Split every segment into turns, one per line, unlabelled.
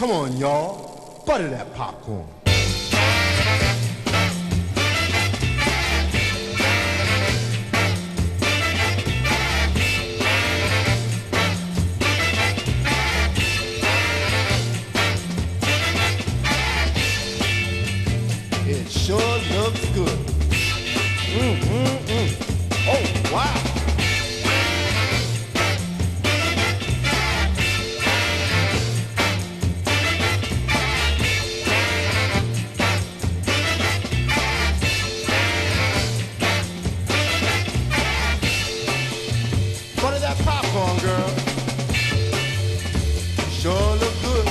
Come on, y'all. Butter that popcorn. It sure looks good. Oh, wow. Butter that popcorn, girl. Sure look good.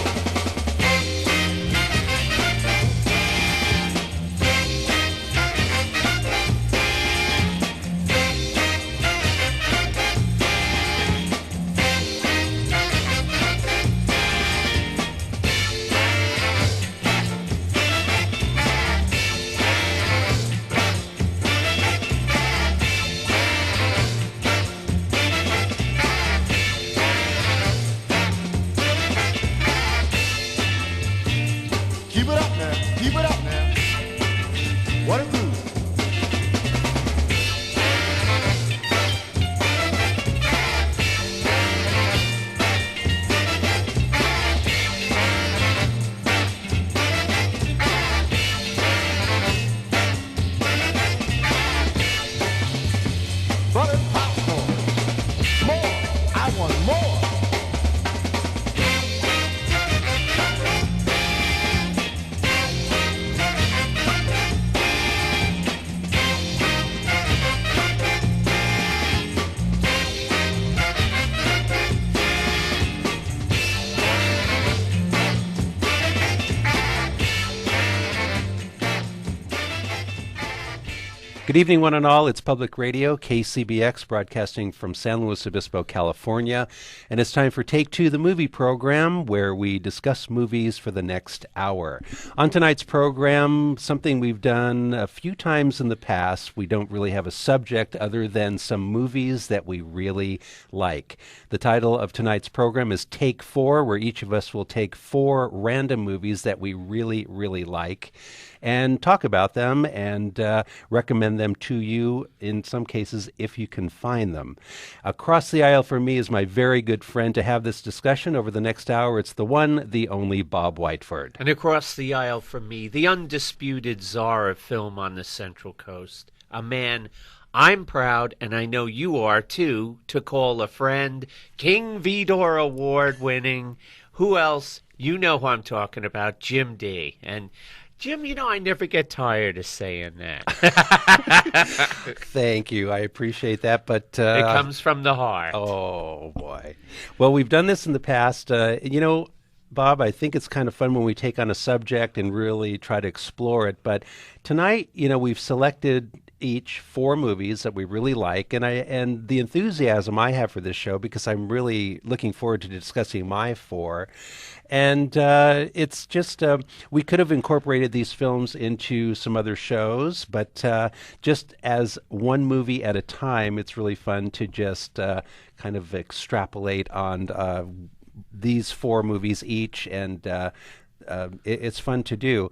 Keep it up now. Keep it up now. What a groove. Buttered popcorn. More. I want more.
Good evening, one and all. It's Public Radio, KCBX, broadcasting from San Luis Obispo, California. And it's time for Take Two, the movie program, where we discuss movies for the next hour. On tonight's program, something we've done a few times in the past. We don't really have a subject other than some movies that we really like. The title of tonight's program is Take Four, where each of us will take four random movies that we really, really like and talk about them and recommend them to you, in some cases, if you can find them. Across the aisle for me is my very good friend to have this discussion over the next hour. It's the one, the only Bob Whiteford.
And across the aisle from me, the undisputed czar of film on the Central Coast, a man I'm proud, and I know you are too, to call a friend, King Vidor Award-winning, who else? You know who I'm talking about, Jim Dee. And Jim, you know, I never get tired of saying that.
Thank you. I appreciate that. But
it comes from the heart.
Oh, boy. Well, we've done this in the past. Bob, I think it's kind of fun when we take on a subject and really try to explore it. But tonight, we've selected each four movies that we really like, and the enthusiasm I have for this show, because I'm really looking forward to discussing my four. And it's just, we could have incorporated these films into some other shows, but just as one movie at a time, it's really fun to just kind of extrapolate on these four movies each, and it's fun to do.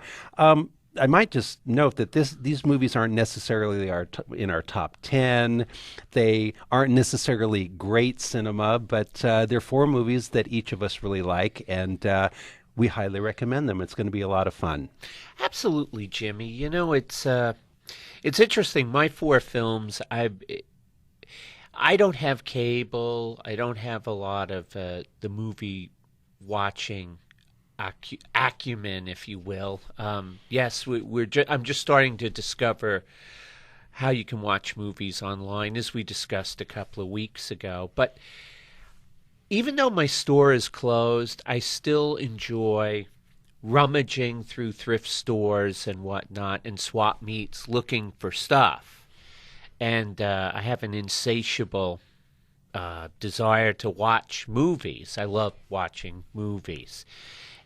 I might just note that these movies aren't necessarily in our top 10. They aren't necessarily great cinema, but they're four movies that each of us really like, and we highly recommend them. It's going to be a lot of fun.
Absolutely, Jimmy. It's interesting. My four films, I don't have cable. I don't have a lot of the movie watching acumen, if you will. Yes, I'm just starting to discover how you can watch movies online, as we discussed a couple of weeks ago. But even though my store is closed, I still enjoy rummaging through thrift stores and whatnot and swap meets looking for stuff. And I have an insatiable desire to watch movies. I love watching movies.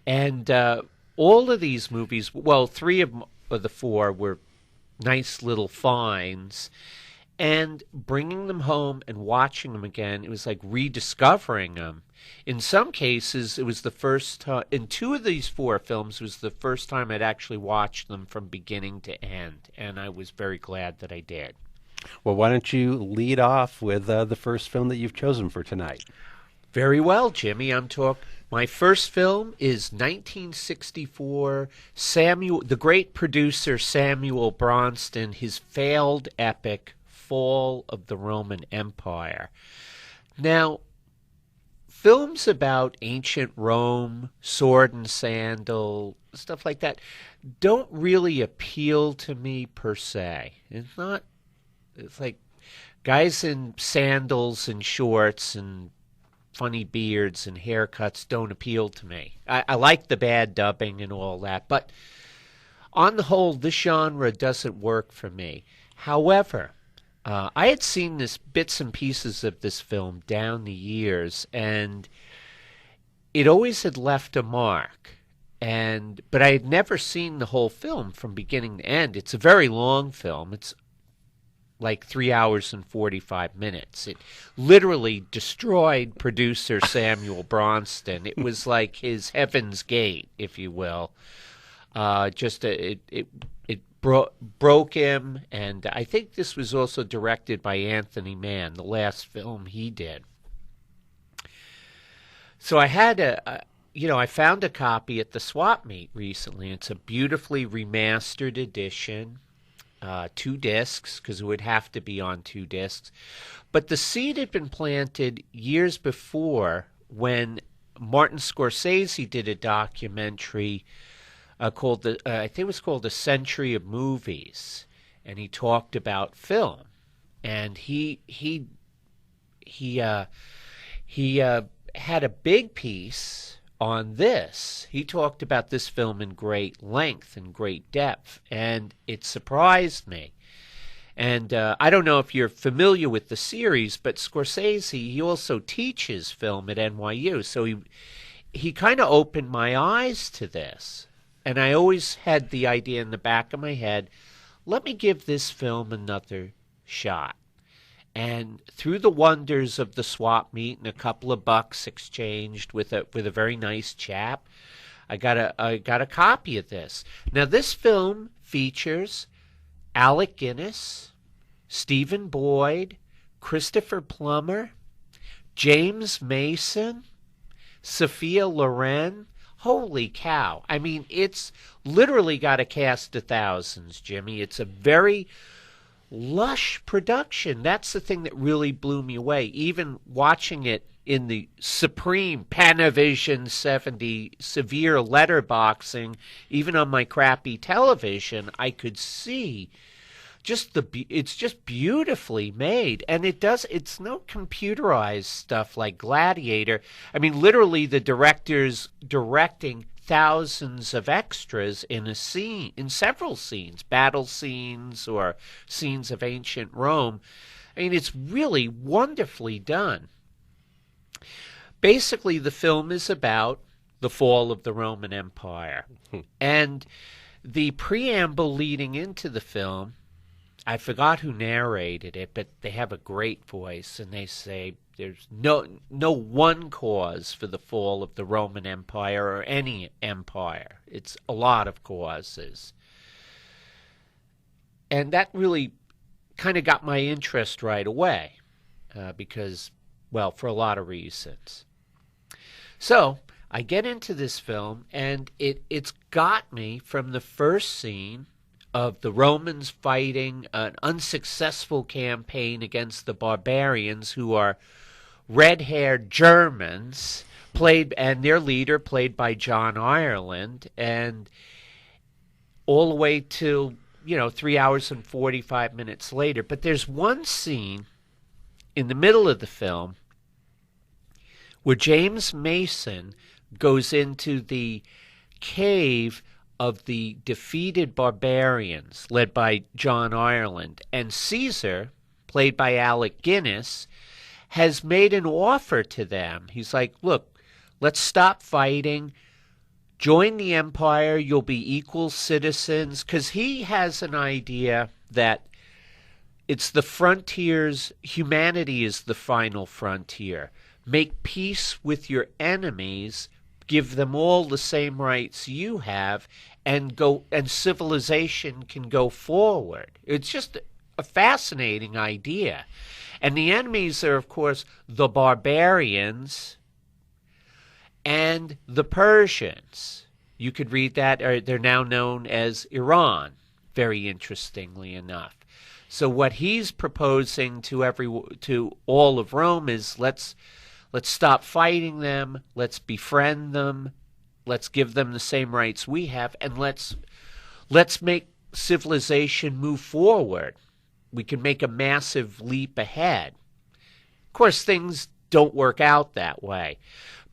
And all of these movies, well, three of the four were nice little finds. And bringing them home and watching them again, it was like rediscovering them. In some cases, it was the first time, in two of these four films, it was the first time I'd actually watched them from beginning to end. And I was very glad that I did.
Well, why don't you lead off with the first film that you've chosen for tonight?
Very well, Jimmy. My first film is 1964, the great producer Samuel Bronston, his failed epic, Fall of the Roman Empire. Now, films about ancient Rome, sword and sandal, stuff like that, don't really appeal to me per se. It's like guys in sandals and shorts and funny beards and haircuts don't appeal to me. I like the bad dubbing and all that, but on the whole, this genre doesn't work for me. However, I had seen bits and pieces of this film down the years, and it always had left a mark. But I had never seen the whole film from beginning to end. It's a very long film. It's like 3 hours and 45 minutes. It literally destroyed producer Samuel Bronston. It was like his Heaven's Gate, if you will. It broke him, and I think this was also directed by Anthony Mann, the last film he did. So I had I found a copy at the swap meet recently. It's a beautifully remastered edition. 2 discs, because it would have to be on 2 discs. But the seed had been planted years before when Martin Scorsese did a documentary called I think it was called A Century of Movies, and he talked about film. And he had a big piece on this. He talked about this film in great length and great depth, and it surprised me. And I don't know if you're familiar with the series, but Scorsese, he also teaches film at NYU, so he kind of opened my eyes to this. And I always had the idea in the back of my head, let me give this film another shot. And through the wonders of the swap meet and a couple of bucks exchanged with a very nice chap, I got a copy of this. Now, this film features Alec Guinness, Stephen Boyd, Christopher Plummer, James Mason, Sophia Loren. Holy cow. I mean, it's literally got a cast of thousands, Jimmy. It's a very lush production. That's the thing that really blew me away. Even watching it in the supreme Panavision 70 severe letterboxing, even on my crappy television, I could see it's just beautifully made. And it's no computerized stuff like Gladiator. I mean, literally the director's directing thousands of extras in several scenes, battle scenes or scenes of ancient Rome. I mean, it's really wonderfully done. Basically, the film is about the fall of the Roman Empire. And the preamble leading into the film, I forgot who narrated it, but they have a great voice, and they say there's no one cause for the fall of the Roman Empire or any empire. It's a lot of causes. And that really kind of got my interest right away because, well, for a lot of reasons. So I get into this film, and it's got me from the first scene of the Romans fighting an unsuccessful campaign against the barbarians, who are red-haired Germans, and their leader played by John Ireland, and all the way till 3 hours and 45 minutes later. But there's one scene in the middle of the film where James Mason goes into the cave of the defeated barbarians led by John Ireland, and Caesar, played by Alec Guinness, has made an offer to them. He's like, look, let's stop fighting, join the empire, you'll be equal citizens, because he has an idea that It's the frontiers. Humanity is the final frontier. Make peace with your enemies, give them all the same rights you have, and civilization can go forward. It's just a fascinating idea. And the enemies are, of course, the barbarians and the Persians. You could read that, or they're now known as Iran, very interestingly enough. So what he's proposing to all of Rome is let's stop fighting them, let's befriend them, let's give them the same rights we have, and let's make civilization move forward. We can make a massive leap ahead. Of course, things don't work out that way.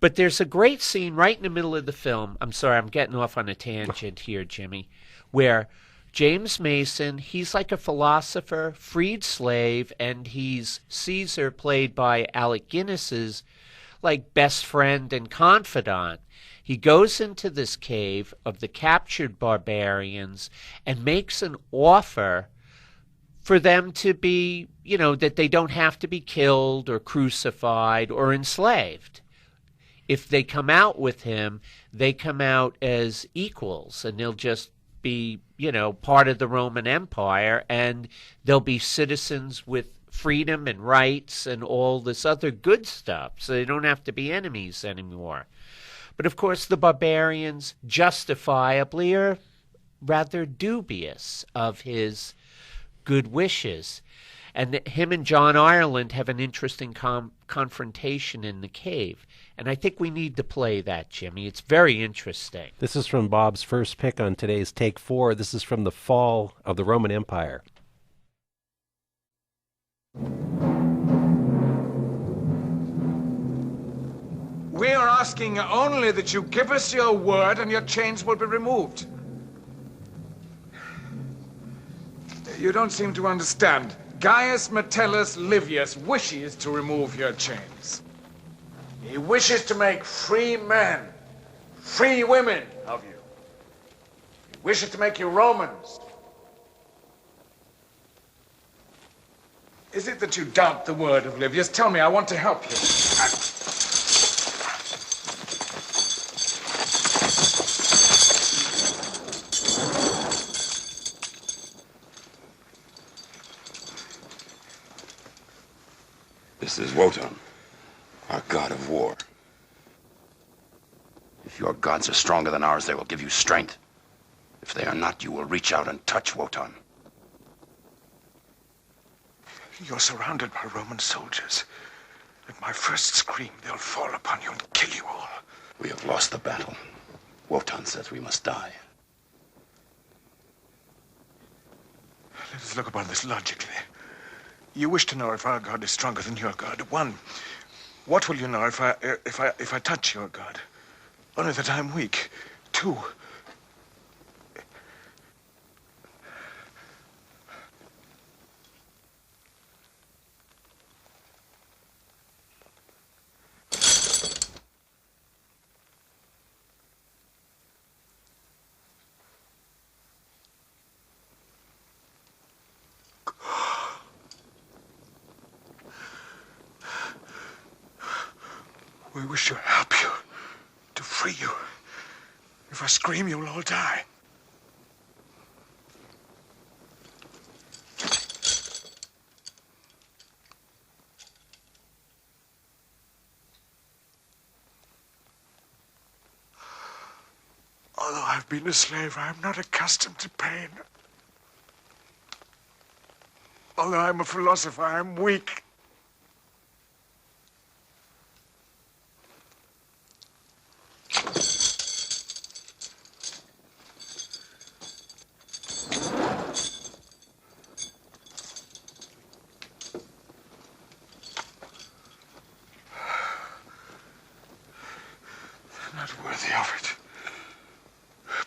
But there's a great scene right in the middle of the film. I'm sorry, I'm getting off on a tangent here, Jimmy, where James Mason, he's like a philosopher, freed slave, and he's Caesar, played by Alec Guinness's like best friend and confidant. He goes into this cave of the captured barbarians and makes an offer for them to be, that they don't have to be killed or crucified or enslaved. If they come out with him, they come out as equals, and they'll just be, part of the Roman Empire, and they'll be citizens with freedom and rights and all this other good stuff, so they don't have to be enemies anymore. But of course, the barbarians justifiably are rather dubious of his good wishes. And him and John Ireland have an interesting confrontation in the cave. And I think we need to play that, Jimmy. It's very interesting.
This is from Bob's first pick on today's Take 4. This is from the fall of the Roman Empire.
We are asking only that you give us your word and your chains will be removed. You don't seem to understand. Gaius Metellus Livius wishes to remove your chains. He wishes to make free men, free women of you. He wishes to make you Romans. Is it that you doubt the word of Livius? Tell me, I want to help you.
This is Wotan, our god of war. If your gods are stronger than ours, they will give you strength. If they are not, you will reach out and touch Wotan.
You're surrounded by Roman soldiers. At my first scream, they'll fall upon you and kill you all.
We have lost the battle. Wotan says we must die.
Let us look upon this logically. You wish to know if our God is stronger than your God. One, what will you know if I touch your God? Only that I'm weak. Two, we wish to help you, to free you. If I scream, you'll all die. Although I've been a slave, I am not accustomed to pain. Although I'm a philosopher, I am weak. Not worthy of it.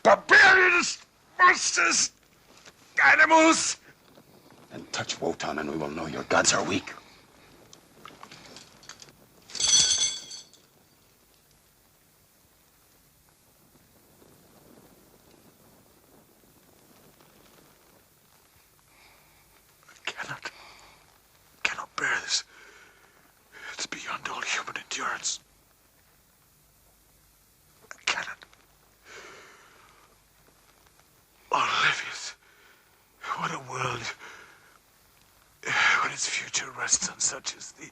Barbarians! Monsters! Animals!
And touch Wotan and we will know your gods are weak.
I cannot. his future rests on such as these.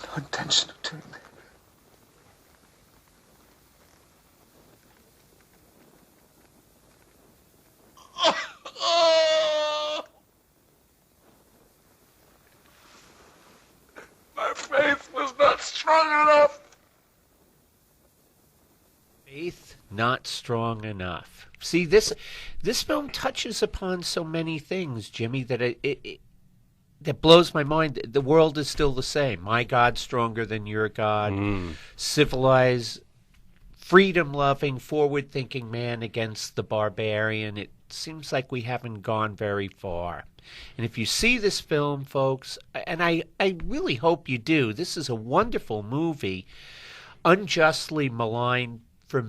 No intention of doing that. My faith was not strong enough.
Faith not strong enough. See, this film touches upon so many things, Jimmy, that that blows my mind. The world is still the same. My God's stronger than your God. Civilized, freedom-loving, forward-thinking man against the barbarian. It seems like we haven't gone very far. And if you see this film, folks, and I really hope you do, this is a wonderful movie, unjustly maligned for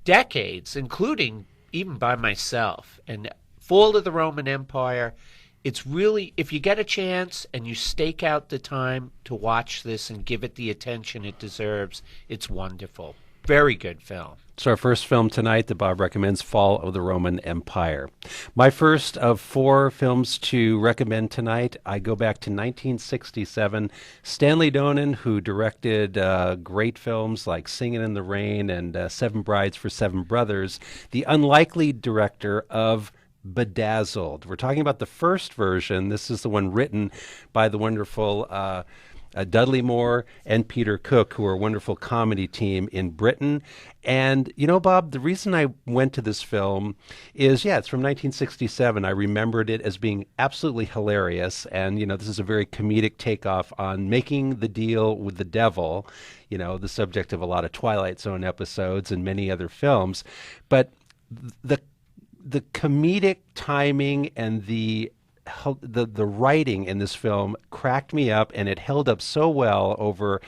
decades, including even by myself. And Fall of the Roman Empire, it's really, if you get a chance and you stake out the time to watch this and give it the attention it deserves, it's wonderful. Very good film.
So our first film tonight that Bob recommends, Fall of the Roman Empire. My first of 4 films to recommend tonight, I go back to 1967. Stanley Donen, who directed great films like Singin' in the Rain and 7 Brides for 7 Brothers, the unlikely director of Bedazzled. We're talking about the first version. This is the one written by the wonderful Dudley Moore and Peter Cook, who are a wonderful comedy team in Britain. And, you know, Bob, the reason I went to this film is, it's from 1967. I remembered it as being absolutely hilarious. And, you know, this is a very comedic takeoff on making the deal with the devil, you know, the subject of a lot of Twilight Zone episodes and many other films. But the comedic timing and the writing in this film cracked me up, and it held up so well over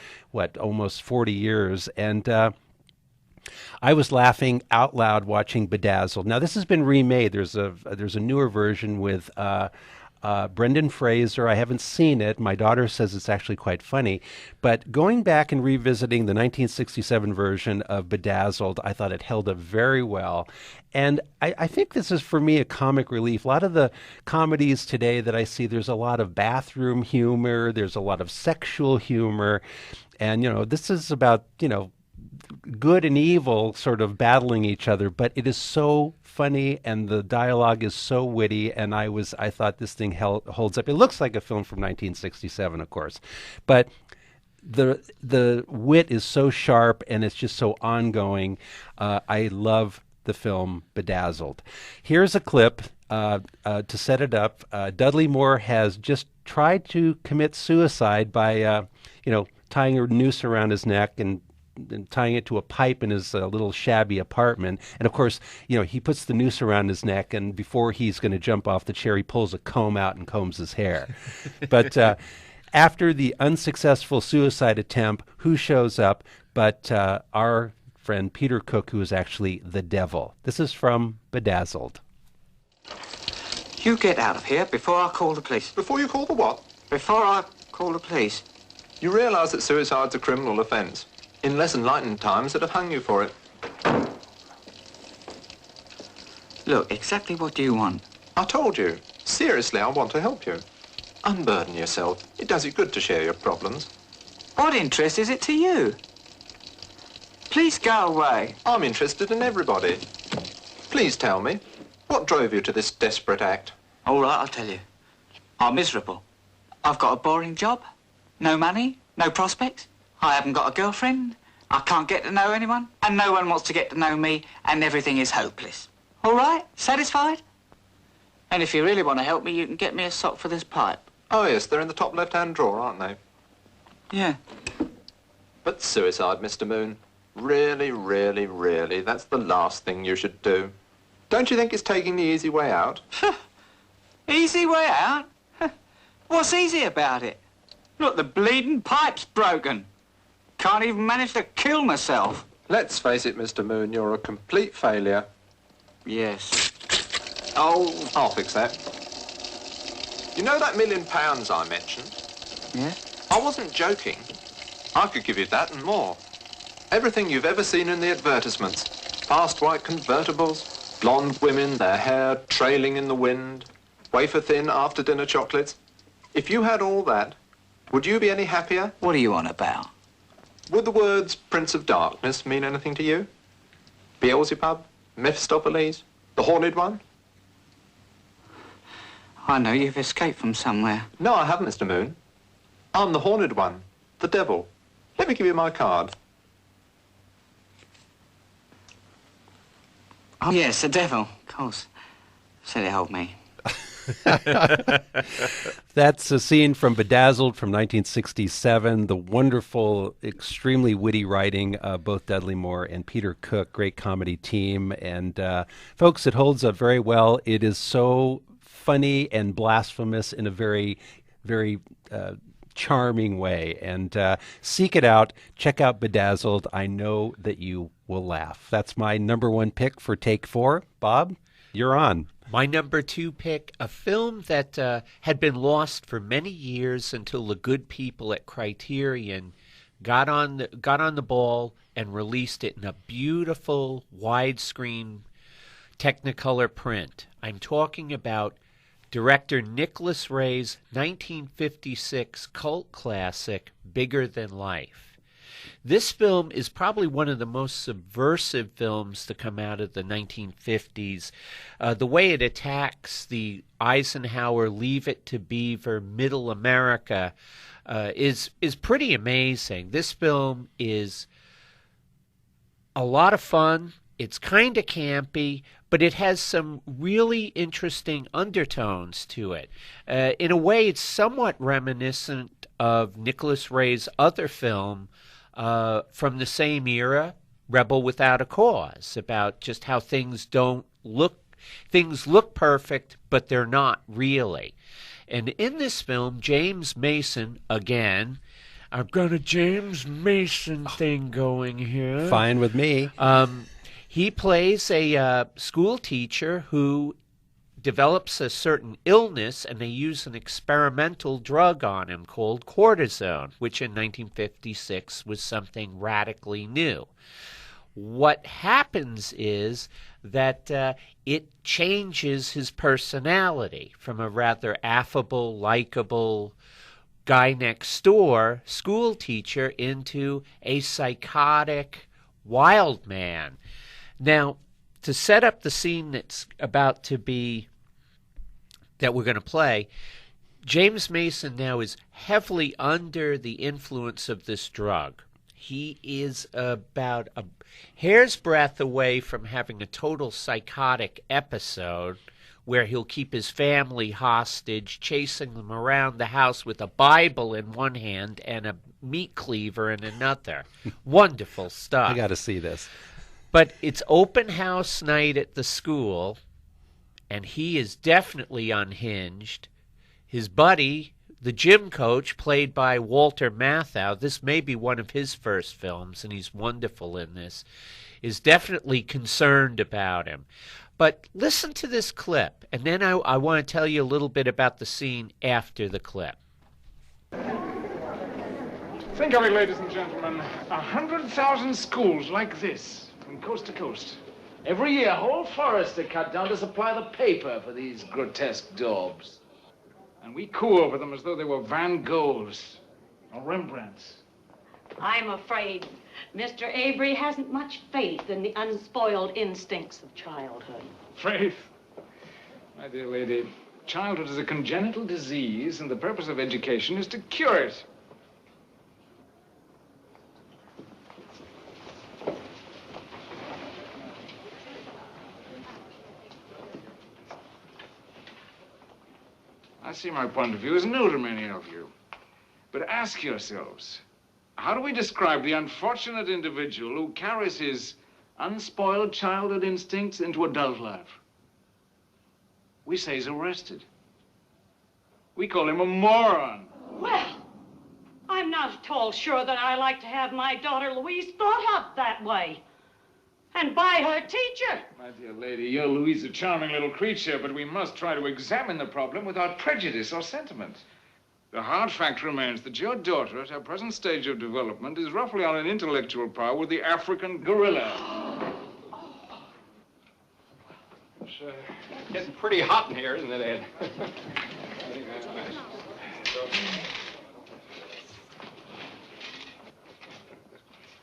almost 40 years. And I was laughing out loud watching Bedazzled. Now this has been remade. There's a newer version with Brendan Fraser. I haven't seen it. My daughter says it's actually quite funny. But going back and revisiting the 1967 version of Bedazzled, I thought it held up very well. And I think this is, for me, a comic relief. A lot of the comedies today that I see, there's a lot of bathroom humor. There's a lot of sexual humor. And, you know, this is about, you know, good and evil sort of battling each other, but it is so funny and the dialogue is so witty, and I thought this thing holds up. It looks like a film from 1967, of course, but the wit is so sharp and it's just so ongoing. I love the film Bedazzled. Here's a clip to set it up. Dudley Moore has just tried to commit suicide by tying a noose around his neck and tying it to a pipe in his little shabby apartment. And of course, you know, he puts the noose around his neck, and before he's going to jump off the chair, he pulls a comb out and combs his hair. But after the unsuccessful suicide attempt, who shows up but our friend Peter Cook, who is actually the devil. This is from Bedazzled.
You get out of here before I call the police.
Before you call the what?
Before I call the police.
You realise that suicide's a criminal offence. In less enlightened times, they'd have hung you for it.
Look, exactly what do you want?
I told you. Seriously, I want to help you. Unburden yourself. It does you good to share your problems.
What interest is it to you? Please go away.
I'm interested in everybody. Please tell me, what drove you to this desperate act?
All right, I'll tell you. I'm miserable. I've got a boring job. No money, no prospects. I haven't got a girlfriend. I can't get to know anyone. And no one wants to get to know me. And everything is hopeless. All right? Satisfied? And if you really want to help me, you can get me a sock for this pipe.
Oh, yes, they're in the top left-hand drawer, aren't they?
Yeah.
But suicide, Mr. Moon. Really, really, really, that's the last thing you should do. Don't you think it's taking the easy way out?
Easy way out? What's easy about it? Look, the bleeding pipe's broken. Can't even manage to kill myself.
Let's face it, Mr. Moon, you're a complete failure.
Yes. Oh,
I'll fix that. You know that £1 million I mentioned?
yeah?
I wasn't joking. I could give you that and more. Everything you've ever seen in the advertisements. Fast white convertibles, blonde women, their hair trailing in the wind, wafer-thin after-dinner chocolates. If you had all that, would you be any happier?
What are you on about?
Would the words Prince of Darkness mean anything to you? Beelzebub? Mephistopheles? The Horned One?
I know you've escaped from somewhere.
No, I haven't, Mr. Moon. I'm the Horned One, the devil. Let me give you my card.
Oh, yes, the devil, of course. Said it helped me.
That's a scene from Bedazzled from 1967. The wonderful, extremely witty writing of both Dudley Moore and Peter Cook. Great comedy team. And folks, it holds up very well. It is so funny and blasphemous in a very, very charming way. And seek it out. Check out Bedazzled. I know that you will laugh. That's my number one pick for Take 4. Bob, you're on.
My number 2 pick, a film that had been lost for many years until the good people at Criterion got on the ball and released it in a beautiful widescreen Technicolor print. I'm talking about director Nicholas Ray's 1956 cult classic, Bigger Than Life. This film is probably one of the most subversive films to come out of the 1950s. The way it attacks the Eisenhower Leave It to Beaver Middle America is pretty amazing. This film is a lot of fun. It's kind of campy, but it has some really interesting undertones to it. In a way, it's somewhat reminiscent of Nicholas Ray's other film from the same era, Rebel Without a Cause, about just how things look perfect, but they're not really. And in this film, James Mason, again, I've got a James Mason thing going here.
Fine with me.
He plays a school teacher who develops a certain illness, and they use an experimental drug on him called cortisone, which in 1956 was something radically new. What happens is that it changes his personality from a rather affable, likable guy next door school teacher into a psychotic wild man. Now, to set up the scene that's about to be, that we're going to play, James Mason now is heavily under the influence of this drug. He is about a hair's breadth away from having a total psychotic episode where he'll keep his family hostage, chasing them around the house with a Bible in one hand and a meat cleaver in another. Wonderful stuff.
I got to see this.
But it's open house night at the school, and he is definitely unhinged. His buddy, the gym coach, played by Walter Matthau, this may be one of his first films, and he's wonderful in this, is definitely concerned about him. But listen to this clip, and then I want to tell you a little bit about the scene after the clip.
Think of it, ladies and gentlemen. 100,000 schools like this, from coast to coast. Every year, whole forests are cut down to supply the paper for these grotesque daubs. And we coo over them as though they were Van Goghs or Rembrandts.
I'm afraid Mr. Avery hasn't much faith in the unspoiled instincts of childhood.
Faith? My dear lady, childhood is a congenital disease, and the purpose of education is to cure it. I see my point of view is new to many of you. But ask yourselves, how do we describe the unfortunate individual who carries his unspoiled childhood instincts into adult life? We say he's arrested. We call him a moron.
Well, I'm not at all sure that I like to have my daughter Louise brought up that way. And by her teacher.
My dear lady, your Louise is a charming little creature, but we must try to examine the problem without prejudice or sentiment. The hard fact remains that your daughter, at her present stage of development, is roughly on an intellectual par with the African gorilla.
It's getting pretty hot in here, isn't it, Ed?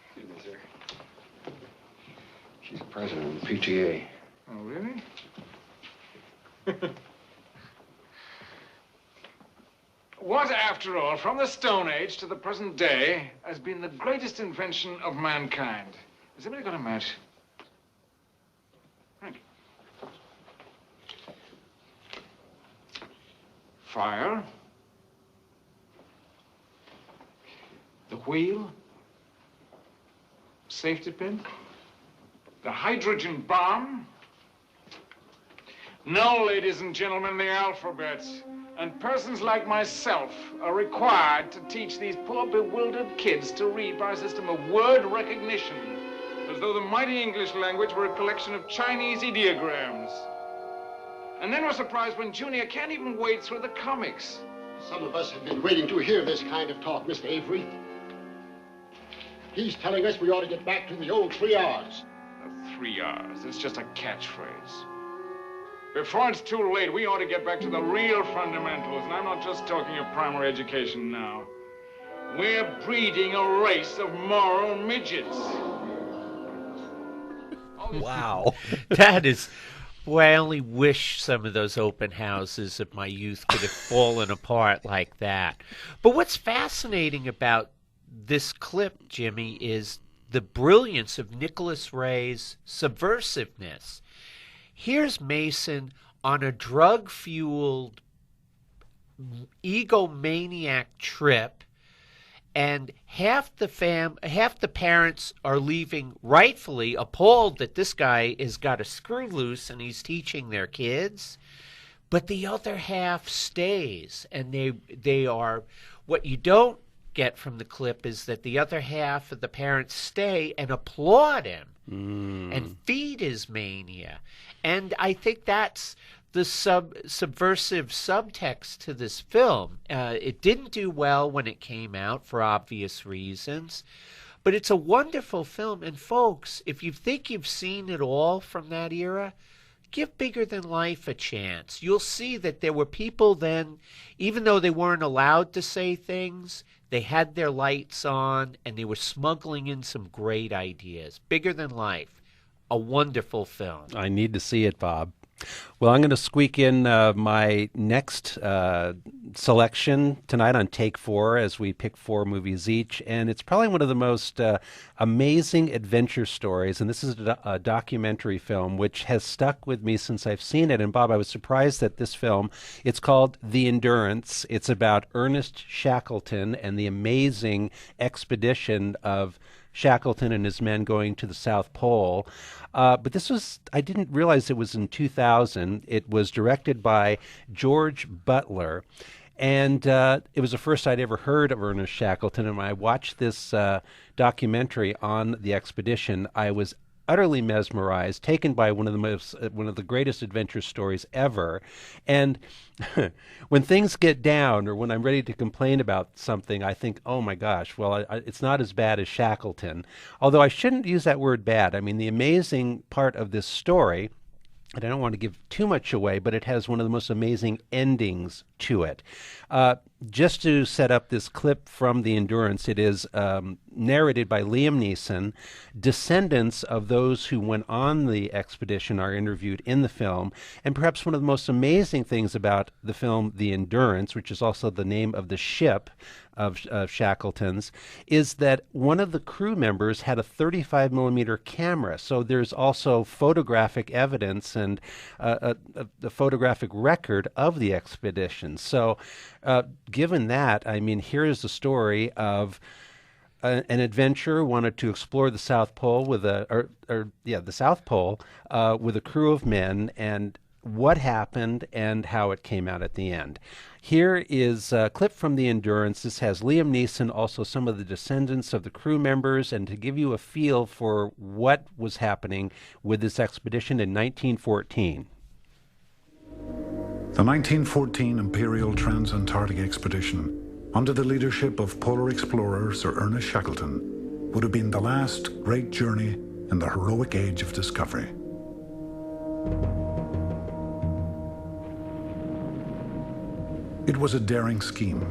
Excuse me, sir. She's president of the PTA.
Oh, really? What, after all, from the Stone Age to the present day, has been the greatest invention of mankind? Has anybody got a match? Thank you. Fire. The wheel. Safety pin. The hydrogen bomb. No, ladies and gentlemen, the alphabet. And persons like myself are required to teach these poor bewildered kids to read by a system of word recognition, as though the mighty English language were a collection of Chinese ideograms. And then we're surprised when Junior can't even wade through the comics.
Some of us have been waiting to hear this kind of talk, Mr. Avery. He's telling us we ought to get back to the old 3 R's.
The 3 R's, it's just a catchphrase. Before it's too late, we ought to get back to the real fundamentals, and I'm not just talking of primary education now. We're breeding a race of moral midgets.
Wow.
That is... Boy, I only wish some of those open houses of my youth could have fallen apart like that. But what's fascinating about this clip, Jimmy, is the brilliance of Nicholas Ray's subversiveness. Here's Mason on a drug-fueled egomaniac trip, and half the parents are leaving rightfully appalled that this guy has got a screw loose and he's teaching their kids, but the other half stays, and they are, what you don't get from the clip is that the other half of the parents stay and applaud him and feed his mania. And I think that's the subversive subtext to this film. It didn't do well when it came out for obvious reasons, but it's a wonderful film. And folks, if you think you've seen it all from that era, give Bigger Than Life a chance. You'll see that there were people then, even though they weren't allowed to say things, they had their lights on and they were smuggling in some great ideas. Bigger Than Life, a wonderful film.
I need to see it, Bob. Well, I'm going to squeak in my next selection tonight on Take 4 as we pick 4 movies each. And it's probably one of the most amazing adventure stories. And this is a documentary film which has stuck with me since I've seen it. And Bob, I was surprised that this film, it's called The Endurance. It's about Ernest Shackleton and the amazing expedition of Shackleton and his men going to the South Pole. But this was, I didn't realize it was in 2000. It was directed by George Butler. And it was the first I'd ever heard of Ernest Shackleton. And when I watched this documentary on the expedition, I was utterly mesmerized, taken by one of the greatest adventure stories ever. And when things get down, or when I'm ready to complain about something, I think, oh my gosh, well, it's not as bad as Shackleton. Although I shouldn't use that word bad. I mean, the amazing part of this story, and I don't want to give too much away, but it has one of the most amazing endings to it. Just to set up this clip from The Endurance, it is narrated by Liam Neeson. Descendants of those who went on the expedition are interviewed in the film. And perhaps one of the most amazing things about the film The Endurance, which is also the name of the ship of Shackleton's, is that one of the crew members had a 35 millimeter camera. So there's also photographic evidence and a photographic record of the expedition. So given that, I mean, here is the story of an adventurer wanted to explore the South Pole with the South Pole with a crew of men, and what happened and how it came out at the end. Here is a clip from the Endurance. This has Liam Neeson, also some of the descendants of the crew members, and to give you a feel for what was happening with this expedition in 1914.
The 1914 Imperial Trans-Antarctic Expedition, under the leadership of polar explorer Sir Ernest Shackleton, would have been the last great journey in the heroic age of discovery. It was a daring scheme.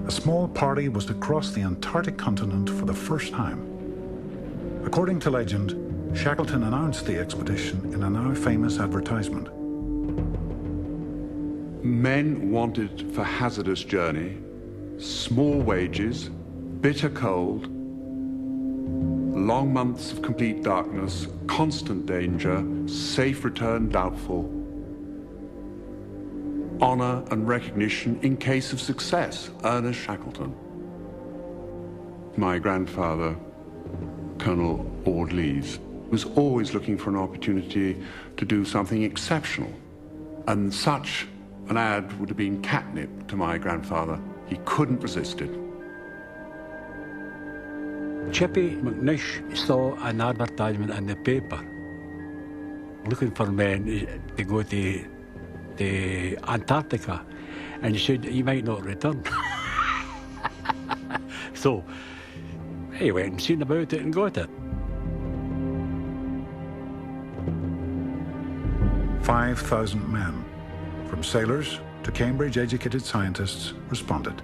A small party was to cross the Antarctic continent for the first time. According to legend, Shackleton announced the expedition in a now famous advertisement.
Men wanted for hazardous journey, small wages, bitter cold, long months of complete darkness, constant danger, safe return doubtful, honor and recognition in case of success. Ernest Shackleton. My grandfather, Colonel Ord Lees, was always looking for an opportunity to do something exceptional, and such an ad would have been catnip to my grandfather. He couldn't resist it.
Chippy McNish saw an advertisement in the paper looking for men to go to Antarctica, and he said he might not return. So he went and seen about it and got it.
5,000 men, from sailors to Cambridge-educated scientists, responded.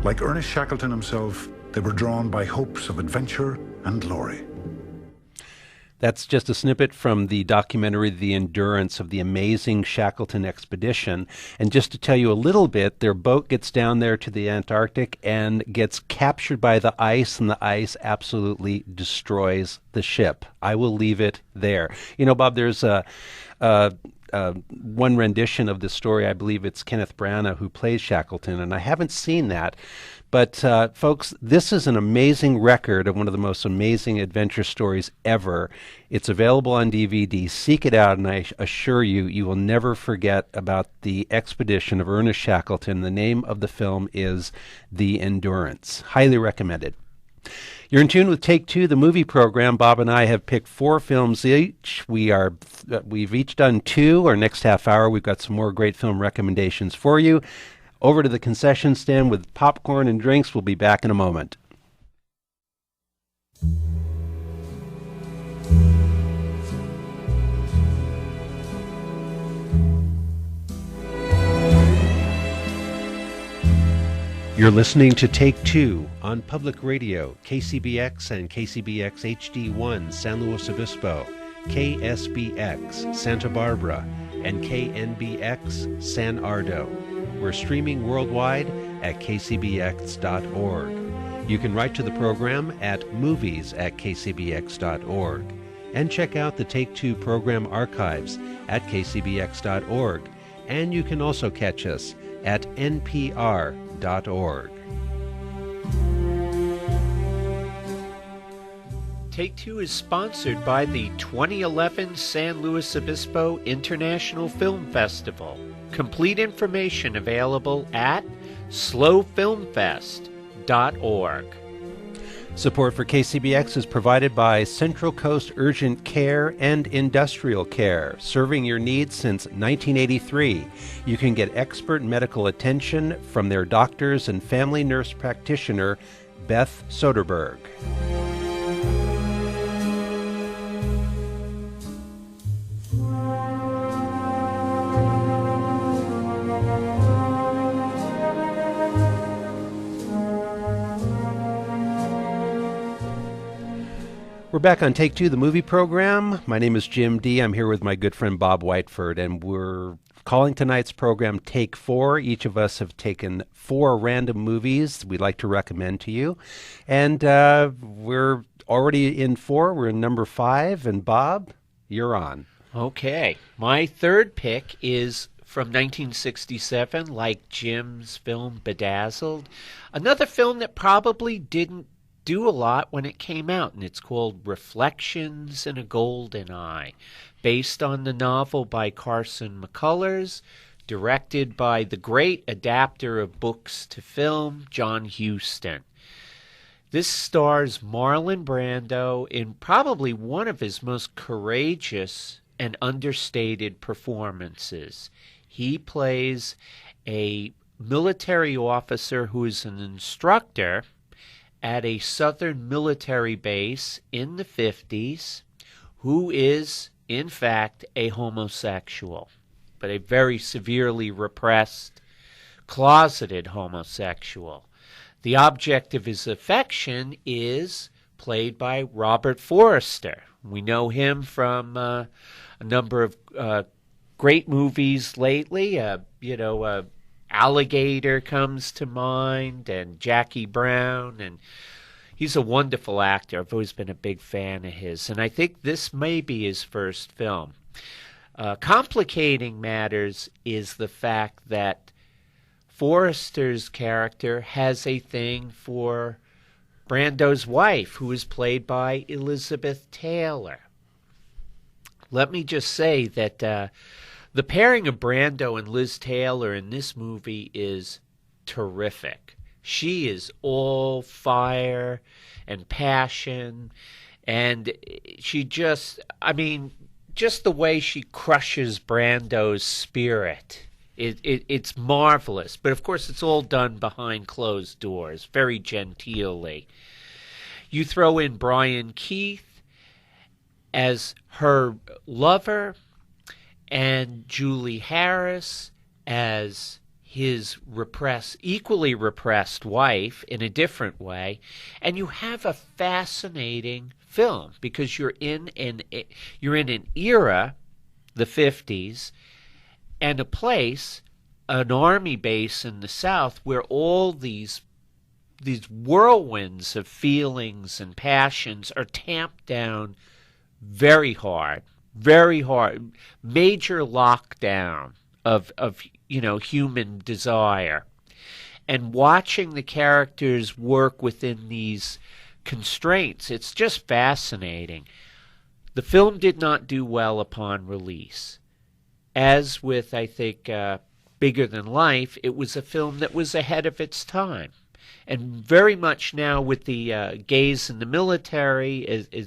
Like Ernest Shackleton himself, they were drawn by hopes of adventure and glory.
That's just a snippet from the documentary The Endurance of the amazing Shackleton expedition. And just to tell you a little bit, their boat gets down there to the Antarctic and gets captured by the ice, and the ice absolutely destroys the ship. I will leave it there. You know, Bob, there's one rendition of this story. I believe it's Kenneth Branagh who plays Shackleton, and I haven't seen that. But, folks, this is an amazing record of one of the most amazing adventure stories ever. It's available on DVD. Seek it out, and I assure you, you will never forget about the expedition of Ernest Shackleton. The name of the film is The Endurance. Highly recommended. You're in tune with Take Two, the movie program. Bob and I have picked 4 films each. We've each done 2. Our next half hour, we've got some more great film recommendations for you. Over to the concession stand with popcorn and drinks. We'll be back in a moment. You're listening to Take Two on Public Radio, KCBX and KCBX HD1 San Luis Obispo, KSBX Santa Barbara, and KNBX San Ardo. We're streaming worldwide at kcbx.org. You can write to the program at movies@kcbx.org. And check out the Take Two program archives at kcbx.org. And you can also catch us at npr.org.
Take Two is sponsored by the 2011 San Luis Obispo International Film Festival. Complete information available at slowfilmfest.org.
Support for KCBX is provided by Central Coast Urgent Care and Industrial Care, serving your needs since 1983. You can get expert medical attention from their doctors and family nurse practitioner, Beth Soderberg. We're back on Take Two, the movie program. My name is Jim Dee. I'm here with my good friend Bob Whiteford, and we're calling tonight's program Take 4. Each of us have taken 4 random movies we'd like to recommend to you. And we're already in 4. We're in number 5. And Bob, you're on.
Okay. My third pick is from 1967, like Jim's film Bedazzled. Another film that probably didn't do a lot when it came out, and it's called Reflections in a Golden Eye, based on the novel by Carson McCullers, directed by the great adapter of books to film, John Huston. This stars Marlon Brando in probably one of his most courageous and understated performances. He plays a military officer who is an instructor at a southern military base in the 50s, who is, in fact, a homosexual, but a very severely repressed, closeted homosexual. The object of his affection is played by Robert Forster. We know him from a number of great movies lately. Alligator comes to mind, and Jackie Brown, and he's a wonderful actor. I've always been a big fan of his, and I think this may be his first film. Complicating matters is the fact that Forrester's character has a thing for Brando's wife, who is played by Elizabeth Taylor. Let me just say that the pairing of Brando and Liz Taylor in this movie is terrific. She is all fire and passion, and she just the way she crushes Brando's spirit. It's marvelous, but of course it's all done behind closed doors, very genteelly. You throw in Brian Keith as her lover and Julie Harris as his equally repressed wife in a different way, and you have a fascinating film because you're in an era, the 50s, and a place, an army base in the South, where all these whirlwinds of feelings and passions are tamped down very hard, major lockdown of human desire. And watching the characters work within these constraints, it's just fascinating. The film did not do well upon release. As with, I think, Bigger Than Life, it was a film that was ahead of its time. And very much now with the gays in the military is a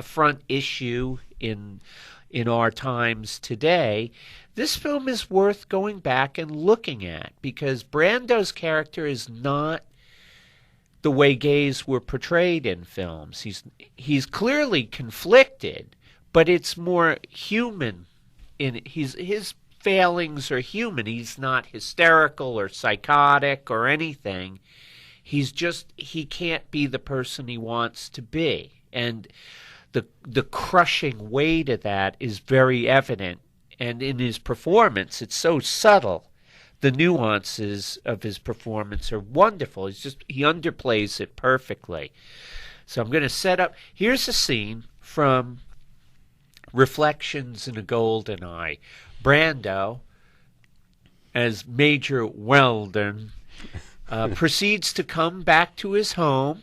front issue in our times today, this film is worth going back and looking at, because Brando's character is not the way gays were portrayed in films. He's clearly conflicted, but it's more human. His failings are human. He's not hysterical or psychotic or anything. He can't be the person he wants to be. And the crushing weight of that is very evident. And in his performance, it's so subtle. The nuances of his performance are wonderful. He underplays it perfectly. So I'm going to set up, here's a scene from Reflections in a Golden Eye. Brando, as Major Weldon, proceeds to come back to his home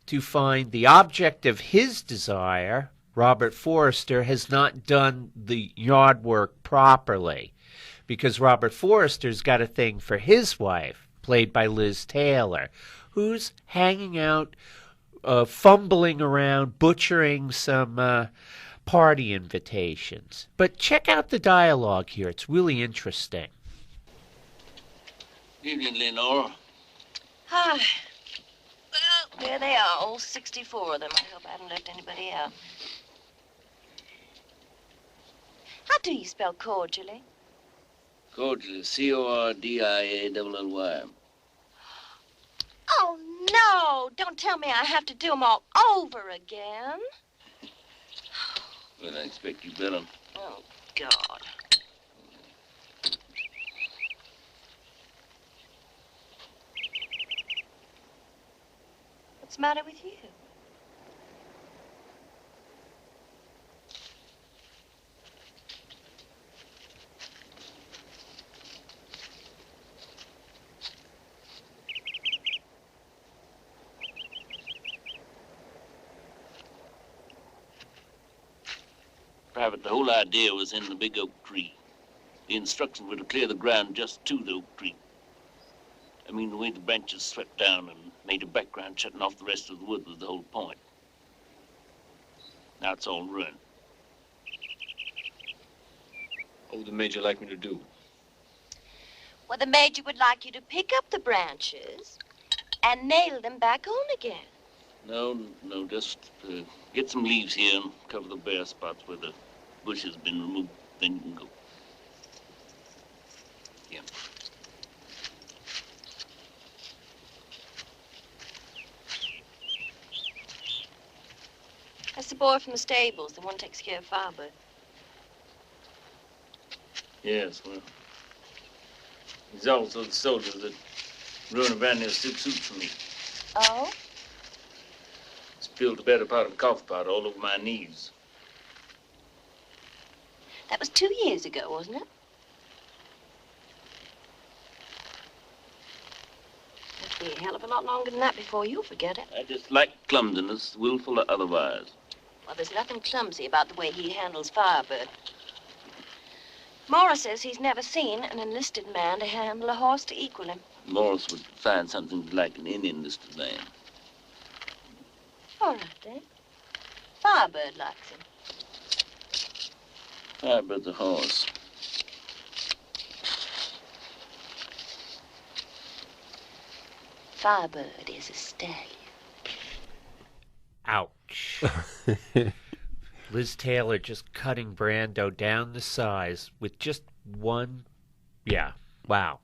to find the object of his desire, Robert Forster, has not done the yard work properly, because Robert Forster's got a thing for his wife, played by Liz Taylor, who's hanging out, fumbling around, butchering some party invitations. But check out the dialogue here. It's really interesting.
Evening, Lenore.
Hi. Well, there they are, all 64 of them. I hope I haven't left anybody out. How do you spell cordially?
Cordially, C-O-R-D-I-A-L-L-Y.
Oh, no! Don't tell me I have to do them all over again.
Well, I expect you better.
Oh, God. What's the matter with you?
Private, the whole idea was in the big oak tree. The instructions were to clear the ground just to the oak tree. I mean, the way the branches swept down and made a background shutting off the rest of the wood was the whole point. Now it's all ruined.
What would the Major like me to do?
Well, the Major would like you to pick up the branches and nail them back on again.
No, just get some leaves here and cover the bare spots where the bush has been removed. Then you can go. Here.
That's the boy from the stables, the one who takes care of Firebird.
Yes, well, he's also the soldier that ruined a brand new suit for me.
Oh?
Spilled the better part of a coffee pot all over my knees.
That was 2 years ago, wasn't it? Must be a hell of a lot longer than that before you forget it.
I just like clumsiness, willful or otherwise.
Well, there's nothing clumsy about the way he handles Firebird. Morris says he's never seen an enlisted man to handle a horse to equal him.
Morris would find something like an enlisted man.
All right, then. Firebird likes him.
Firebird's a horse.
Firebird is a stallion.
Ouch. Liz Taylor just cutting Brando down the size with just one. Yeah, wow.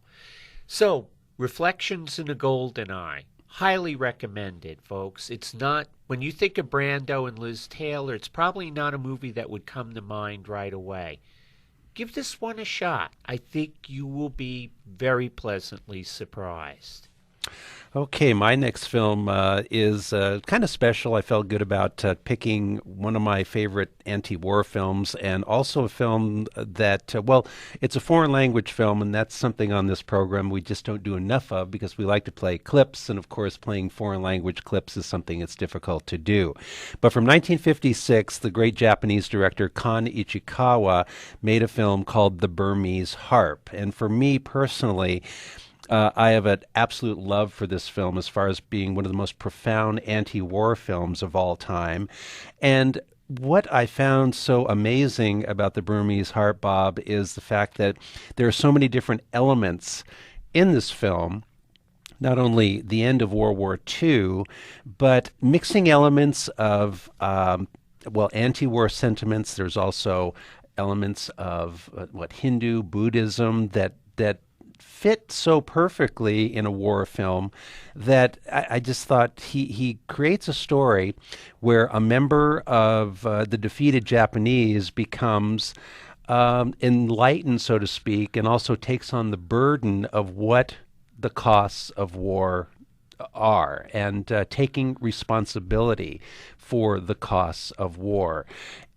So, Reflections in a Golden Eye. Highly recommended, folks. It's not, when you think of Brando and Liz Taylor, it's probably not a movie that would come to mind right away. Give this one a shot. I think you will be very pleasantly surprised.
Okay, my next film is kind of special. I felt good about picking one of my favorite anti-war films, and also a film that, well, it's a foreign language film, and that's something on this program we just don't do enough of because we like to play clips, and of course playing foreign language clips is something that's difficult to do. But from 1956, the great Japanese director Kan Ichikawa made a film called The Burmese Harp, and for me personally, I have an absolute love for this film as far as being one of the most profound anti-war films of all time. And what I found so amazing about The Burmese Harp, Bob, is the fact that there are so many different elements in this film. Not only the end of World War II, but mixing elements of, anti-war sentiments. There's also elements of Hindu, Buddhism that fit so perfectly in a war film that I just thought he creates a story where a member of the defeated Japanese becomes enlightened, so to speak, and also takes on the burden of what the costs of war are and taking responsibility for the costs of war.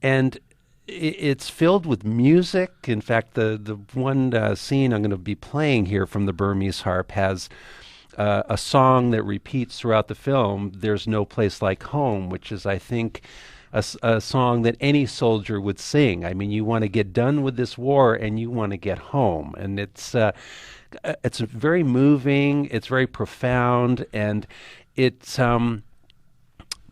And it's filled with music. In fact, the one scene I'm going to be playing here from the Burmese Harp has a song that repeats throughout the film, There's No Place Like Home, which is, I think, a song that any soldier would sing. I mean, you want to get done with this war and you want to get home. And it's very moving, it's very profound, and it's...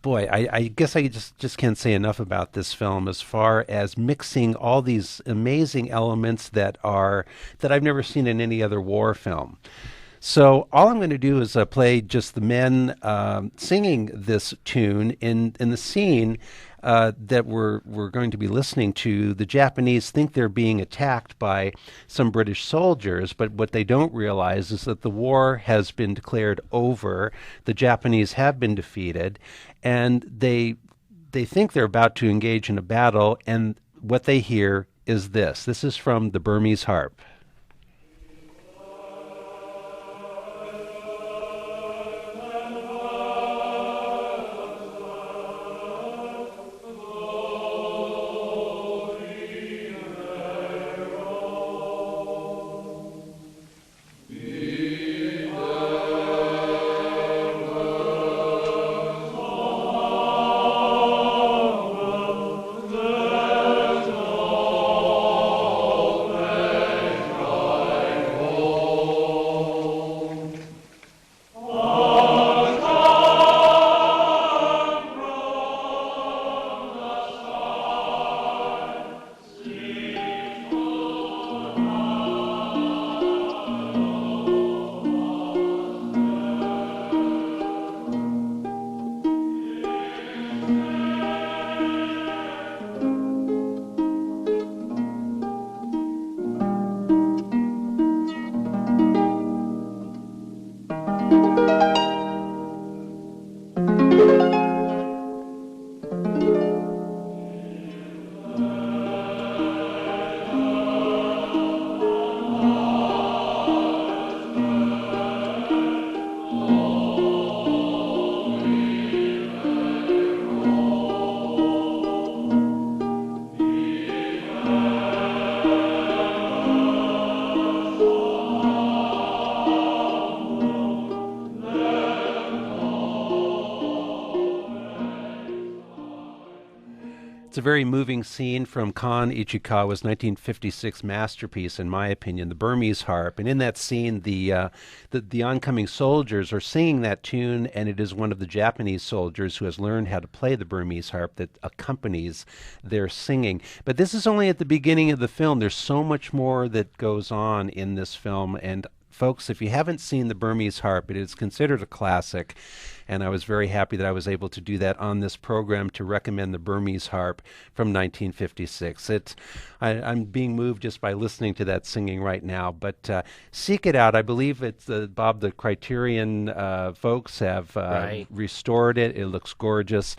Boy, I guess I just can't say enough about this film as far as mixing all these amazing elements that I've never seen in any other war film. So all I'm going to do is play just the men singing this tune in the scene that we're going to be listening to. The Japanese think they're being attacked by some British soldiers, but what they don't realize is that the war has been declared over. The Japanese have been defeated, and they think they're about to engage in a battle, and what they hear is this. This is from the Burmese Harp.
Thank you.
a very moving scene from Kan Ichikawa's 1956 masterpiece, in my opinion, The Burmese Harp. And in that scene, the oncoming soldiers are singing that tune, and it is one of the Japanese soldiers who has learned how to play the Burmese harp that accompanies their singing. But this is only at the beginning of the film. There's so much more that goes on in this film, and folks, if you haven't seen The Burmese Harp, it is considered a classic, and I was very happy that I was able to do that on this program to recommend The Burmese Harp from 1956. I'm being moved just by listening to that singing right now, but seek it out. I believe it's, Bob, the Criterion folks have restored it. It looks gorgeous.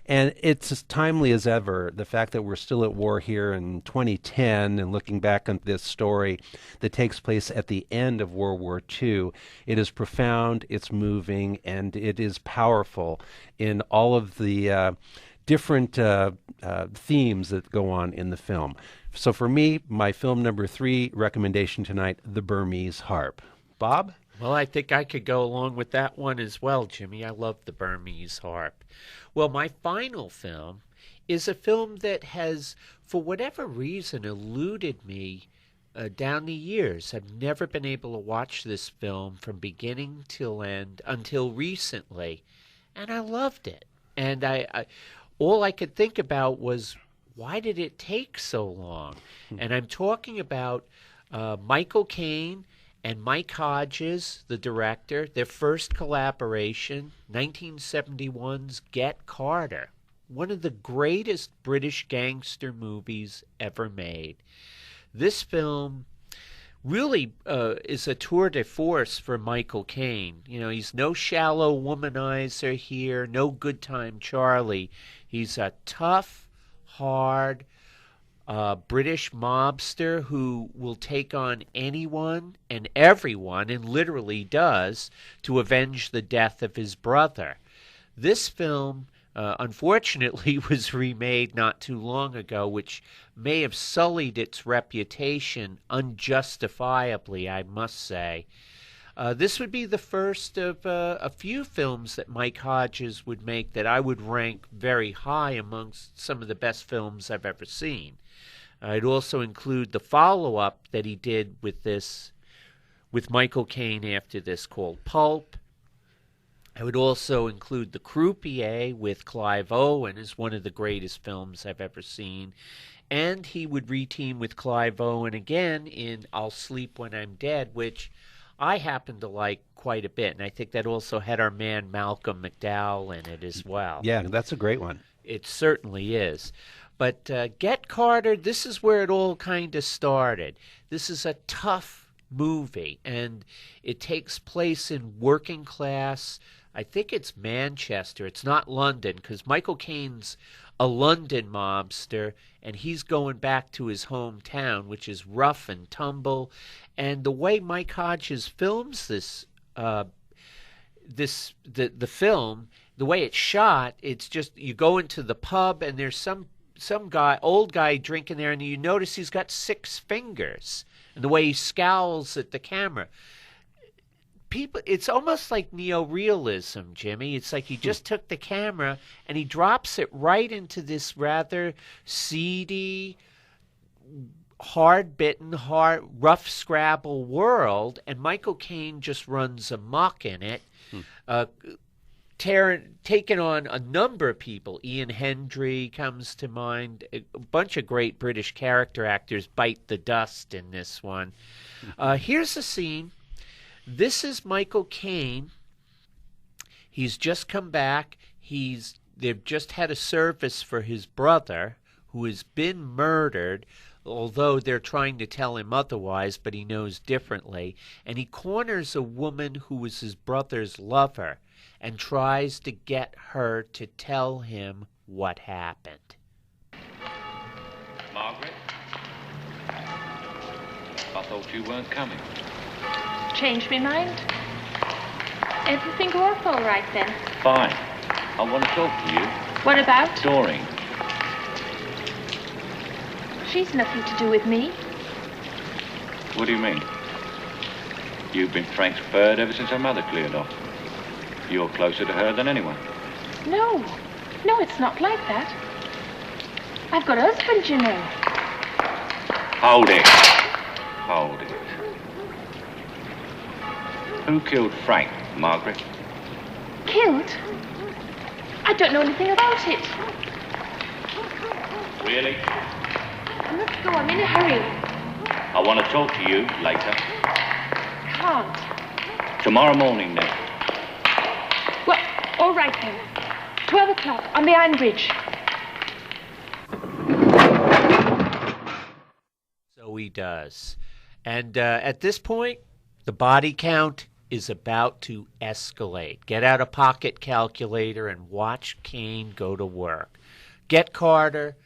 And it's as timely as ever. The fact that we're still at war here in 2010 and looking back on this story that takes place at the end of World War II, it is profound, it's moving, and it is powerful in all of the different themes that go on in the film. So for me, my film number 3 recommendation tonight, The Burmese Harp. Bob?
Well, I think I could go along with that one as well, Jimmy. I love The Burmese Harp. Well, my final film is a film that has, for whatever reason, eluded me down the years. I've never been able to watch this film from beginning till end until recently, and I loved it. And I all I could think about was, why did it take so long? And I'm talking about Michael Caine and Mike Hodges, the director, their first collaboration, 1971's Get Carter, one of the greatest British gangster movies ever made. This film really is a tour de force for Michael Caine. You know, he's no shallow womanizer here, no good time Charlie. He's a tough, hard British mobster who will take on anyone and everyone, and literally does, to avenge the death of his brother. This film, unfortunately, was remade not too long ago, which may have sullied its reputation unjustifiably, I must say. This would be the first of a few films that Mike Hodges would make that I would rank very high amongst some of the best films I've ever seen. I'd also include the follow-up that he did with this, with Michael Caine after this, called Pulp. I would also include The Croupier with Clive Owen as one of the greatest films I've ever seen. And he would reteam with Clive Owen again in I'll Sleep When I'm Dead, which I happen to like quite a bit. And I think that also had our man Malcolm McDowell in it as well.
Yeah, that's a great one.
It certainly is. But Get Carter, this is where it all kind of started. This is a tough movie, and it takes place in working class, I think it's Manchester. It's not London, because Michael Caine's a London mobster, and he's going back to his hometown, which is rough and tumble. And the way Mike Hodges films this, the film, the way it's shot, it's just you go into the pub, and there's some guy, old guy, drinking there, and you notice he's got 6 fingers, and the way he scowls at the camera. People, it's almost like neorealism, Jimmy. It's like he just took the camera and he drops it right into this rather seedy, hard-bitten, rough scrabble world, and Michael Caine just runs amok in it, taking on a number of people. Ian Hendry comes to mind. A bunch of great British character actors bite the dust in this one. Here's the scene. This is Michael Caine. He's just come back. They've just had a service for his brother, who has been murdered, although they're trying to tell him otherwise, but he knows differently. And he corners a woman who was his brother's lover and tries to get her to tell him what happened.
Margaret? I thought you weren't coming.
Changed my mind? Everything worked all right then?
Fine. I want to talk to you.
What about?
Doreen.
She's nothing to do with me.
What do you mean? You've been transferred ever since her mother cleared off. You're closer to her than anyone.
No, it's not like that. I've got a husband, you know.
Hold it. Hold it. Who killed Frank, Margaret?
Killed? I don't know anything about it.
Really?
Let's go, I'm in a hurry.
I want to talk to you later.
Can't.
Tomorrow morning, then.
Well, all right then. 12 o'clock on the Iron Bridge.
So he does. And at this point, the body count is about to escalate. Get out a pocket calculator and watch Kane go to work. Get Carter,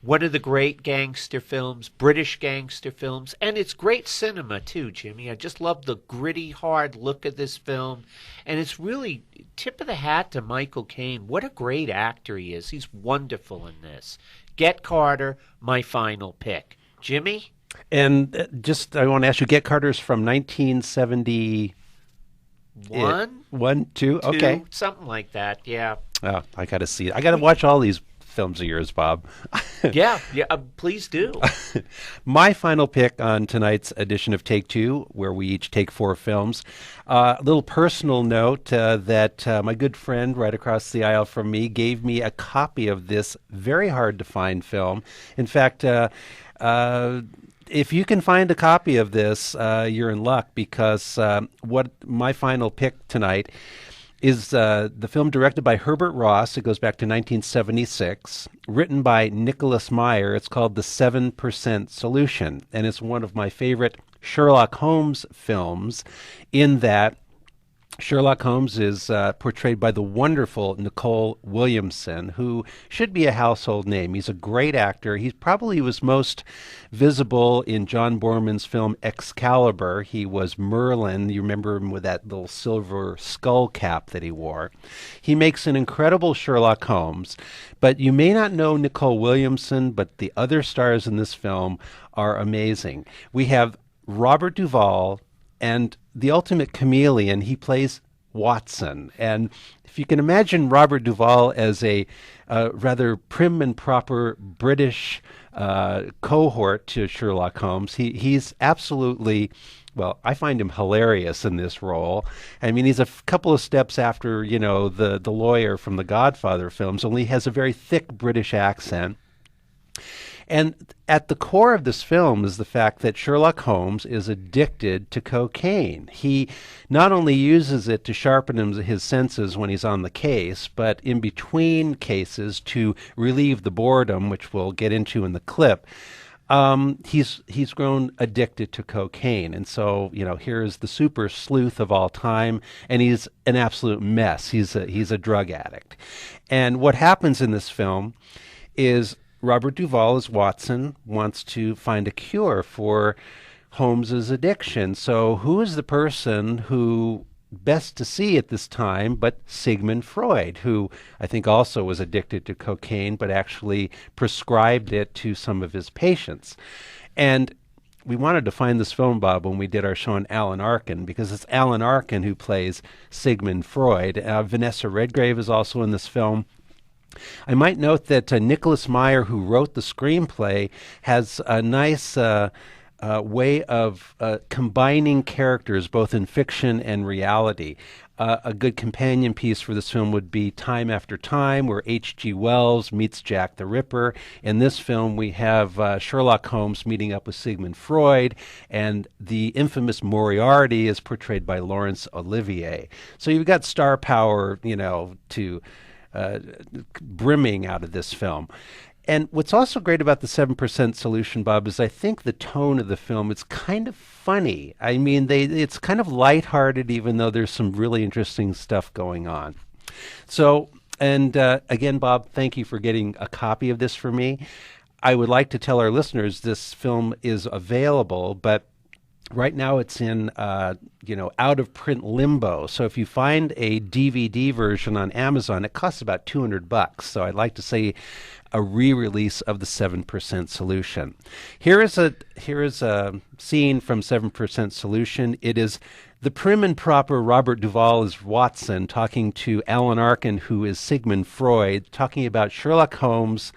one of the great gangster films, British gangster films, and it's great cinema too, Jimmy. I just love the gritty, hard look of this film, and it's really tip of the hat to Michael Caine. What a great actor he is. He's wonderful in this. Get Carter, my final pick. Jimmy?
And just, I want to ask you, Get Carter's from 1970... One, two, okay.
Something like that, yeah.
Oh, I got to see it. I got to watch all these films of yours, Bob.
Yeah, please do.
My final pick on tonight's edition of Take Two, where we each take 4 films. A little personal note that my good friend right across the aisle from me gave me a copy of this very hard-to-find film. In fact, if you can find a copy of this, you're in luck, because what my final pick tonight is the film directed by Herbert Ross. It goes back to 1976, written by Nicholas Meyer. It's called The 7% Solution, and it's one of my favorite Sherlock Holmes films, in that Sherlock Holmes is portrayed by the wonderful Nicole Williamson, who should be a household name. He's a great actor. He probably was most visible in John Borman's film Excalibur. He was Merlin. You remember him with that little silver skull cap that he wore. He makes an incredible Sherlock Holmes, but you may not know Nicole Williamson, but the other stars in this film are amazing. We have Robert Duvall, and the ultimate chameleon. He plays Watson. And if you can imagine Robert Duvall as a rather prim and proper British cohort to Sherlock Holmes, he's absolutely, well, I find him hilarious in this role. I mean, he's a couple of steps after, the lawyer from the Godfather films, only he has a very thick British accent. And at the core of this film is the fact that Sherlock Holmes is addicted to cocaine. He not only uses it to sharpen his senses when he's on the case, but in between cases to relieve the boredom, which we'll get into in the clip. He's grown addicted to cocaine. And so, here's the super sleuth of all time, and he's an absolute mess. He's a drug addict. And what happens in this film is Robert Duvall, as Watson, wants to find a cure for Holmes's addiction. So who is the person who best to see at this time but Sigmund Freud, who I think also was addicted to cocaine but actually prescribed it to some of his patients. And we wanted to find this film, Bob, when we did our show on Alan Arkin, because it's Alan Arkin who plays Sigmund Freud. Vanessa Redgrave is also in this film. I might note that Nicholas Meyer, who wrote the screenplay, has a nice way of combining characters both in fiction and reality. A good companion piece for this film would be Time After Time, where H.G. Wells meets Jack the Ripper. In this film, we have Sherlock Holmes meeting up with Sigmund Freud, and the infamous Moriarty is portrayed by Laurence Olivier. So you've got star power, to brimming out of this film. And what's also great about the 7% Solution, Bob, is I think the tone of the film, it's kind of funny. I mean, it's kind of lighthearted, even though there's some really interesting stuff going on. So, and again, Bob, thank you for getting a copy of this for me. I would like to tell our listeners this film is available, but right now it's in, out-of-print limbo. So if you find a DVD version on Amazon, it costs about $200. So I'd like to say a re-release of the 7% Solution. Here is a scene from 7% Solution. It is the prim and proper Robert Duvall as Watson talking to Alan Arkin, who is Sigmund Freud, talking about Sherlock Holmes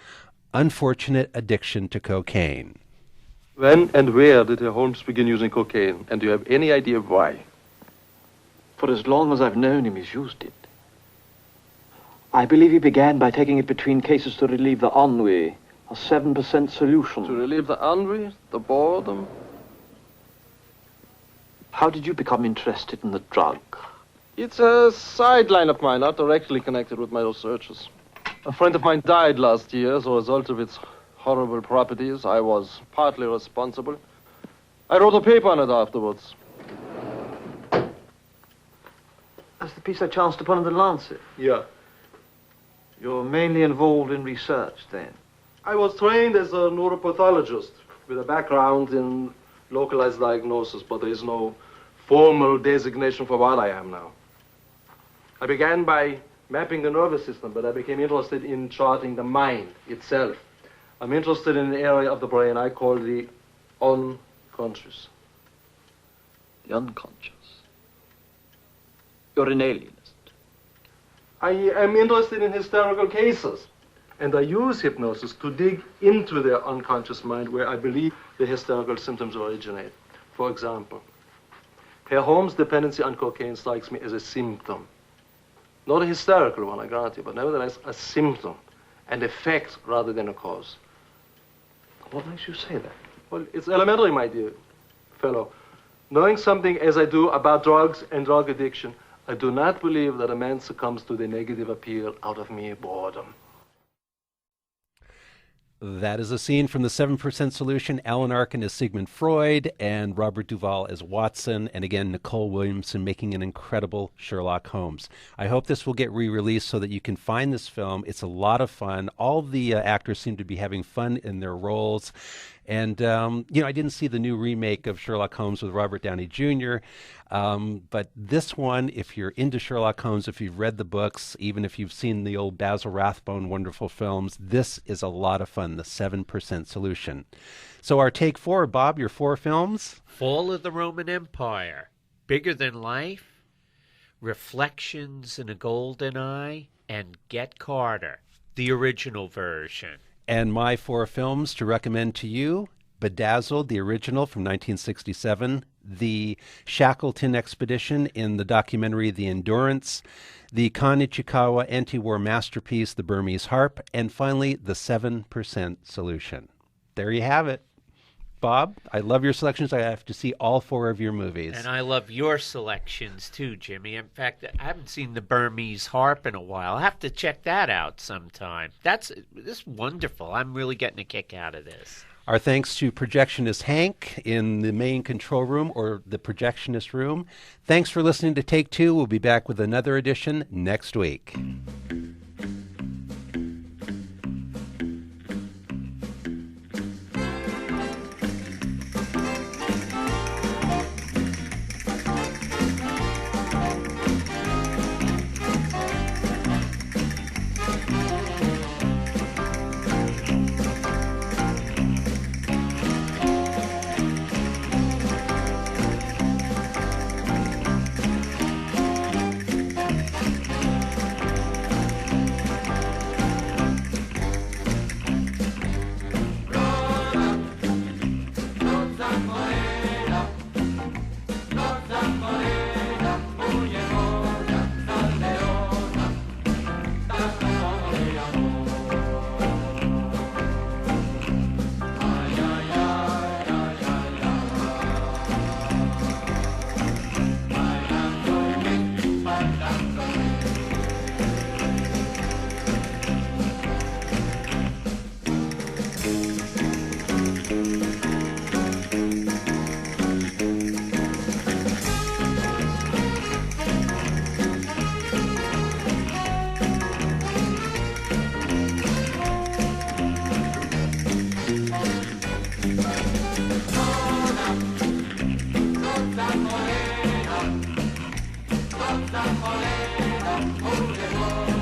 unfortunate addiction to cocaine.
When and where did Herr Holmes begin using cocaine? And do you have any idea why?
For as long as I've known him, he's used it. I believe he began by taking it between cases to relieve the ennui, a 7% solution.
To relieve the ennui, the boredom?
How did you become interested in the drug?
It's a sideline of mine, not directly connected with my researches. A friend of mine died last year as a result of its horrible properties. I was partly responsible. I wrote a paper on it afterwards.
That's the piece I chanced upon in the Lancet.
Yeah.
You're mainly involved in research, then?
I was trained as a neuropathologist with a background in localized diagnosis, but there is no formal designation for what I am now. I began by mapping the nervous system, but I became interested in charting the mind itself. I'm interested in an area of the brain I call the unconscious.
The unconscious? You're an alienist.
I am interested in hysterical cases, and I use hypnosis to dig into their unconscious mind where I believe the hysterical symptoms originate. For example, Herr Holmes' dependency on cocaine strikes me as a symptom. Not a hysterical one, I grant you, but nevertheless a symptom, an effect rather than a cause.
What makes you say that?
Well, it's elementary, my dear fellow. Knowing something as I do about drugs and drug addiction, I do not believe that a man succumbs to the negative appeal out of mere boredom.
That is a scene from the 7% Solution. Alan Arkin as Sigmund Freud and Robert Duvall as Watson. And again, Nicole Williamson making an incredible Sherlock Holmes. I hope this will get re-released so that you can find this film. It's a lot of fun. All the actors seem to be having fun in their roles. And, I didn't see the new remake of Sherlock Holmes with Robert Downey Jr., but this one, if you're into Sherlock Holmes, if you've read the books, even if you've seen the old Basil Rathbone wonderful films, this is a lot of fun, the 7% Solution. So our take 4, Bob, your 4 films?
Fall of the Roman Empire, Bigger Than Life, Reflections in a Golden Eye, and Get Carter, the original version.
And my 4 films to recommend to you: Bedazzled, the original from 1967, the Shackleton expedition in the documentary The Endurance, the Kan Ichikawa anti-war masterpiece, The Burmese Harp, and finally, The 7% Solution. There you have it. Bob, I love your selections. I have to see all 4 of your movies.
And I love your selections too, Jimmy. In fact, I haven't seen The Burmese Harp in a while. I'll have to check that out sometime. This is wonderful. I'm really getting a kick out of this.
Our thanks to projectionist Hank in the main control room, or the projectionist room. Thanks for listening to Take 2. We'll be back with another edition next week.
Rosa Morena, oh,